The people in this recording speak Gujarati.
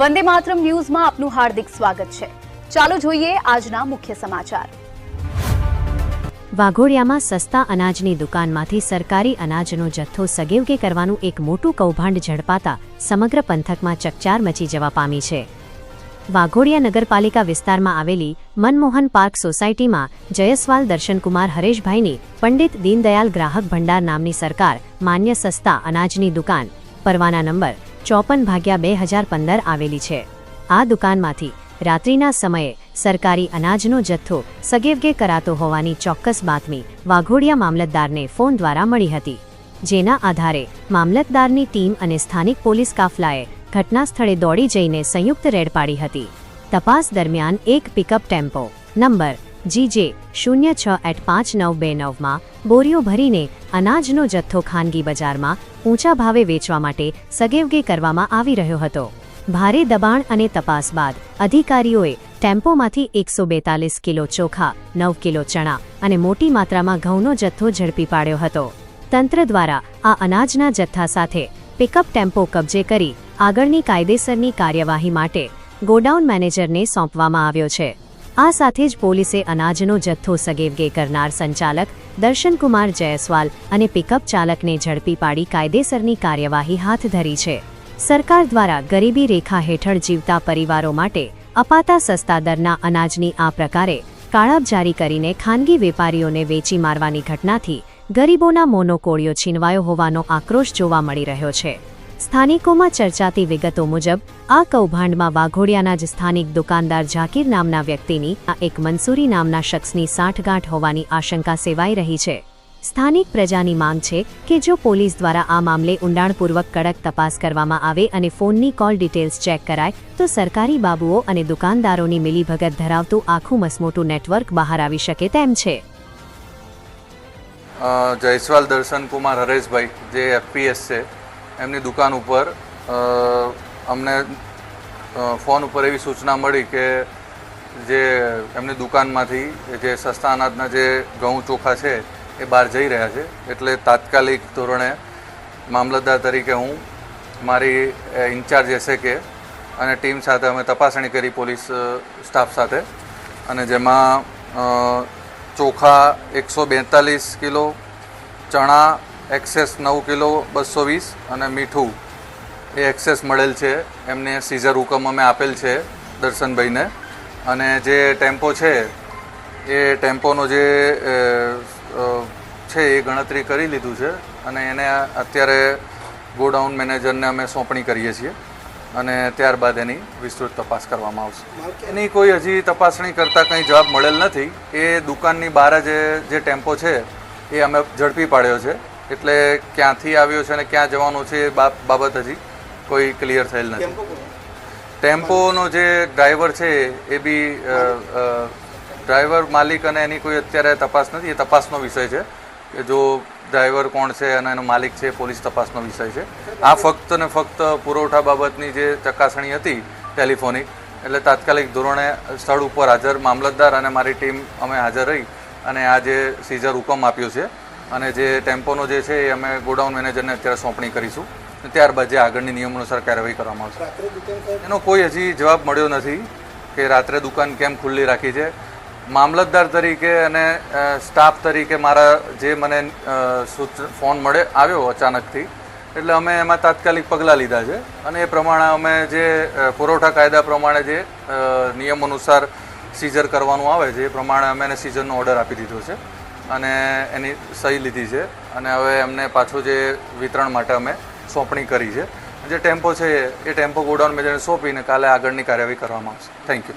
વંદે માતરમ ન્યૂઝમાં આપનું હાર્દિક સ્વાગત છે। ચાલો જોઈએ આજના મુખ્ય સમાચાર। વાઘોડિયામાં સસ્તા અનાજની દુકાનમાંથી સરકારી અનાજનો જથ્થો સગેવગે કરવાનું એક મોટું કૌભાંડ ઝડપાતા સમગ્ર પંથકમાં ચકચાર મચી જવા પામી છે। વાઘોડિયા નગરપાલિકા વિસ્તારમાં આવેલી મનમોહન પાર્ક સોસાયટીમાં જયસ્વાલ દર્શનકુમાર હરેશભાઈની પંડિત દીનદયાલ ગ્રાહક ભંડાર નામની સરકાર માન્ય સસ્તા અનાજની દુકાન પરવાના નંબર 54/2015 આવેલી છે। આ દુકાનમાંથી રાત્રિના સમયે સરકારી અનાજનો જથ્થો સગેવગે કરાતો હોવાની ચોક્કસ બાતમી વાઘોડિયા મામલતદારને ફોન દ્વારા મળી હતી, જેના આધારે મામલતદારની ટીમ અને સ્થાનિક પોલીસ કાફલાએ ઘટના સ્થળે દોડી જઈને સંયુક્ત રેડ પાડી હતી। તપાસ દરમિયાન એક પિકઅપ ટેમ્પો નંબર GJ06-5929 માં બોરીઓ ભરીને અનાજનો જથ્થો ખાનગી બજારમાં ઊંચા ભાવે વેચવા માટે સગેવગે કરવામાં આવી રહ્યો હતો। ભારે દબાણ અને તપાસ બાદ અધિકારીઓએ ટેમ્પોમાંથી 142 કિલો ચોખા, 9 કિલો ચણા અને મોટી માત્રામાં ઘઉંનો જથ્થો ઝડપી પાડ્યો હતો। તંત્ર દ્વારા આ અનાજના જથ્થા સાથે પિકઅપ ટેમ્પો કબજે કરી આગળની કાયદેસરની કાર્યવાહી માટે ગોડાઉન મેનેજરને સોંપવામાં આવ્યો છે। આ સાથે જ પોલીસે અનાજનો જથ્થો સગેવગે કરનાર સંચાલક દર્શનકુમાર જયસ્વાલ અને પિકઅપ ચાલકને ઝડપી પાડી કાયદેસરની કાર્યવાહી હાથ ધરી છે। સરકાર દ્વારા ગરીબી રેખા હેઠળ જીવતા પરિવારો માટે અપાતા સસ્તા દરના અનાજની આ પ્રકારે કાળાબજારી કરીને ખાનગી વેપારીઓને વેચી મારવાની ઘટનાથી ગરીબોના મોંનો કોળિયો છીનવાયો હોવાનો આક્રોશ જોવા મળી રહ્યો છે। સ્થાનિકોમાં ચર્ચાતી વિગતો મુજબ આ કૌભાંડમાં વાઘોડિયાના જ સ્થાનિક દુકાનદાર ઝાકીર નામના વ્યક્તિની એક મંસૂરી નામના શખ્સની સાંઠગાંઠ હોવાની આશંકા સેવાઈ રહી છે। સ્થાનિક પ્રજાની માંગ છે કે જો પોલીસ દ્વારા આ મામલે ઊંડાણપૂર્વક કડક તપાસ કરવામાં આવે અને ફોનની કોલ ડિટેલ્સ ચેક કરાય તો સરકારી બાબુઓ અને દુકાનદારોની મિલીભગત ધરાવતું આખું મસમોટું નેટવર્ક બહાર આવી શકે તેમ છે। જયસ્વાલ દર્શનકુમાર હરેશભાઈ જે FPS છે, એમની દુકાન ઉપર અમને ફોન ઉપર એવી સૂચના મળી કે જે એમની દુકાનમાંથી જે સસ્તા અનાજના જે ઘઉં ચોખા છે એ બહાર જઈ રહ્યા છે। એટલે તાત્કાલિક ધોરણે મામલતદાર તરીકે હું મારી ઇન્ચાર્જ SK અને ટીમ સાથે અમે તપાસણી કરી પોલીસ સ્ટાફ સાથે, અને જેમાં ચોખા 142 કિલો, ચણા એક્સેસ 9 કિલો 220 અને મીઠું એ એક્સેસ મળેલ છે। એમને સીઝર હુકમ અમે આપેલ છે દર્શનભાઈને, અને જે ટેમ્પો છે એ ટેમ્પોનો જે છે એ ગણતરી કરી લીધું છે અને એને અત્યારે ગોડાઉન મેનેજરને અમે સોંપણી કરીએ છીએ અને ત્યારબાદ એની વિસ્તૃત તપાસ કરવામાં આવશે। એની કોઈ હજી તપાસણી કરતાં કંઈ જવાબ મળેલ નથી। એ દુકાનની બહાર જે ટેમ્પો છે એ અમે ઝડપી પાડ્યો છે, એટલે ક્યાંથી આવ્યો છે અને ક્યાં જવાનું છે એ બાબત હજી કોઈ ક્લિયર થયેલ નથી। ટેમ્પોનો જે ડ્રાઈવર છે એ બી ડ્રાઈવર માલિક અને એની કોઈ અત્યારે તપાસ નથી, એ તપાસનો વિષય છે કે જો ડ્રાઈવર કોણ છે અને એનો માલિક છે, પોલીસ તપાસનો વિષય છે। આ ફક્ત ને ફક્ત પુરવઠા બાબતની જે ચકાસણી હતી ટેલિફોનિક, એટલે તાત્કાલિક ધોરણે સ્થળ ઉપર હાજર મામલતદાર અને મારી ટીમ અમે હાજર રહી અને આ જે સીઝર હુકમ આપ્યો છે અને જે ટેમ્પોનો જે છે એ અમે ગોડાઉન મેનેજરને અત્યારે સોંપણી કરીશું, ત્યારબાદ જે આગળની નિયમ અનુસાર કાર્યવાહી કરવામાં આવશે। એનો કોઈ હજી જવાબ મળ્યો નથી કે રાત્રે દુકાન કેમ ખુલ્લી રાખી છે। મામલતદાર તરીકે અને સ્ટાફ તરીકે મારા જે મને ફોન આવ્યો અચાનકથી, એટલે અમે એમાં તાત્કાલિક પગલાં લીધા છે અને એ પ્રમાણે અમે જે પુરવઠા કાયદા પ્રમાણે જે નિયમ અનુસાર સીઝર કરવાનું આવે છે એ પ્રમાણે અમે એને સીઝરનો ઓર્ડર આપી દીધો છે અને એની સહી લીધી છે અને હવે એમને પાછું જે વિતરણ માટે અમે સોંપણી કરી છે। જે ટેમ્પો છે એ ટેમ્પો ગોડાઉન મેનેજરને સોંપીને કાલે આગળની કાર્યવાહી કરવામાં આવશે। Thank you.